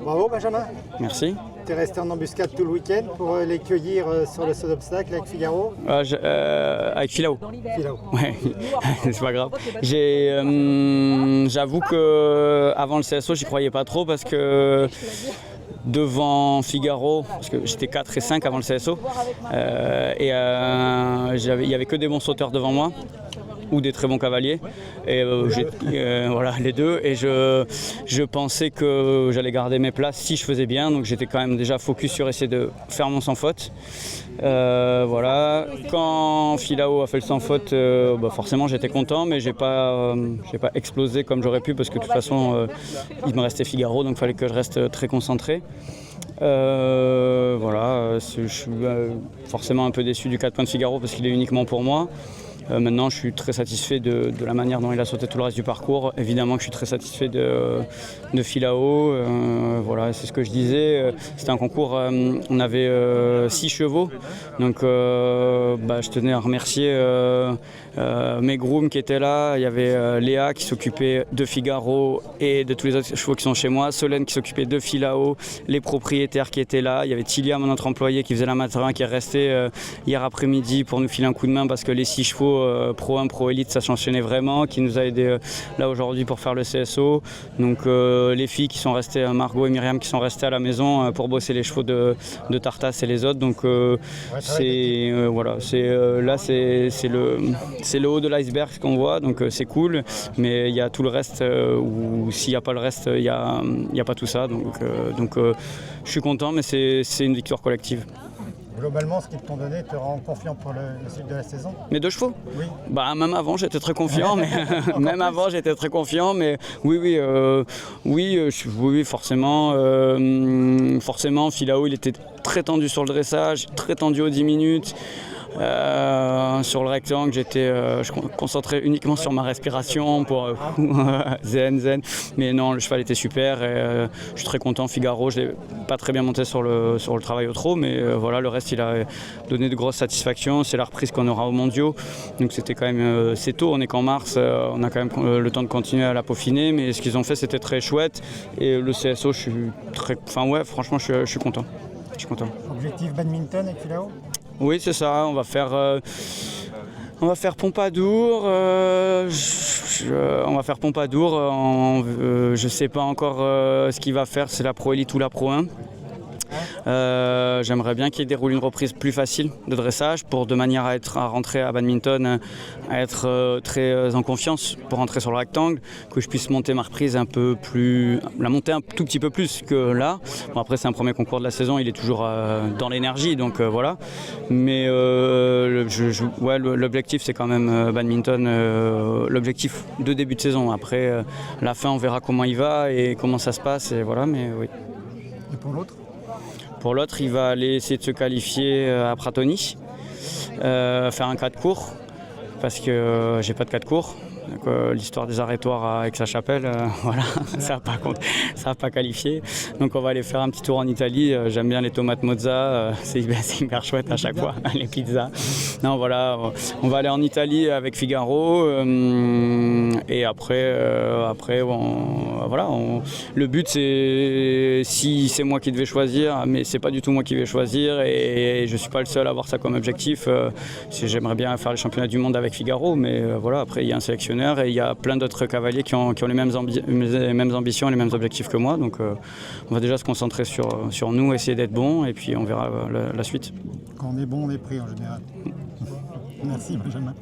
Bravo Benjamin. Merci. Tu es resté en embuscade tout le week-end pour les cueillir sur le saut d'obstacle avec Figaro. Avec Filao. Filao. Ouais, c'est pas grave. J'avoue que avant le CSO, j'y croyais pas trop parce que devant Figaro, parce que j'étais 4 et 5 avant le CSO, il y avait que des bons sauteurs devant moi ou des très bons cavaliers, et voilà, les deux, et je pensais que j'allais garder mes places si je faisais bien, donc j'étais quand même déjà focus sur essayer de faire mon sans faute. Voilà. Quand Filao a fait le sans faute, forcément j'étais content, mais j'ai pas explosé comme j'aurais pu, parce que de toute façon il me restait Figaro, donc il fallait que je reste très concentré. Voilà, je suis forcément un peu déçu du 4 points de Figaro parce qu'il est uniquement pour moi. Maintenant, je suis très satisfait de la manière dont il a sauté tout le reste du parcours. Évidemment que je suis très satisfait de Filao. Voilà, c'est ce que je disais. C'était un concours, on avait 6 chevaux. Donc, je tenais à remercier mes grooms qui étaient là. Il y avait Léa qui s'occupait de Figaro et de tous les autres chevaux qui sont chez moi. Solène qui s'occupait de Filao, les propriétaires qui étaient là. Il y avait Tilia, mon autre employé, qui faisait la matin, qui est resté hier après-midi pour nous filer un coup de main parce que les 6 chevaux Pro 1, Pro Elite, ça s'enchaînait vraiment, qui nous a aidé là aujourd'hui pour faire le CSO. Donc les filles qui sont restées, Margot et Myriam, qui sont restées à la maison pour bosser les chevaux de Tartas et les autres. Donc voilà, là c'est le haut de l'iceberg qu'on voit, donc c'est cool, mais il y a tout le reste où s'il n'y a pas le reste, il n'y a pas tout ça. Donc je suis content, mais c'est une victoire collective. Globalement, ce qu'ils t'ont donné te rend confiant pour le suite de la saison? Mes 2 chevaux? Oui. Même avant, j'étais très confiant, mais oui, forcément. Forcément, Filao, il était très tendu sur le dressage, très tendu aux 10 minutes. Sur le rectangle, je me concentrais uniquement sur ma respiration pour zen. Mais non, le cheval était super et je suis très content. Figaro, je l'ai pas très bien monté sur le travail au trot, mais voilà, le reste il a donné de grosses satisfactions. C'est la reprise qu'on aura aux mondiaux, donc c'était quand même c'est tôt, on est qu'en mars, on a quand même le temps de continuer à la peaufiner, mais ce qu'ils ont fait c'était très chouette, et le CSO, franchement je suis content. Objectif badminton avec Filao? Oui, c'est ça, on va faire Pompadour. Je sais pas encore ce qu'il va faire, c'est la Pro Elite ou la Pro 1. J'aimerais bien qu'il déroule une reprise plus facile de dressage de manière à rentrer à badminton, à être très en confiance pour rentrer sur le rectangle, que je puisse monter ma reprise la monter un tout petit peu plus que là. Bon, après c'est un premier concours de la saison, il est toujours dans l'énergie, donc voilà. Mais l'objectif c'est quand même badminton, l'objectif de début de saison. Après la fin, on verra comment il va et comment ça se passe, et voilà, mais oui. Et pour l'autre? Pour l'autre, il va aller essayer de se qualifier à Pratoni, faire un 4 court, parce que j'ai pas de 4 court. Donc, l'histoire des arrêtoires avec sa chapelle, voilà, ça va pas qualifier. Donc on va aller faire un petit tour en Italie. J'aime bien les tomates mozza, c'est hyper chouette à chaque fois, les pizzas. Non, voilà, on va aller en Italie avec Figaro, et après voilà, le but c'est, si c'est moi qui devais choisir, mais c'est pas du tout moi qui vais choisir, et je suis pas le seul à avoir ça comme objectif. J'aimerais bien faire les championnats du monde avec Figaro, mais voilà, après il y a un sélectionneur et il y a plein d'autres cavaliers qui ont les mêmes ambitions et les mêmes objectifs que moi. Donc on va déjà se concentrer sur nous, essayer d'être bon, et puis on verra la suite. Quand on est bon, on est pris en général. Merci Benjamin.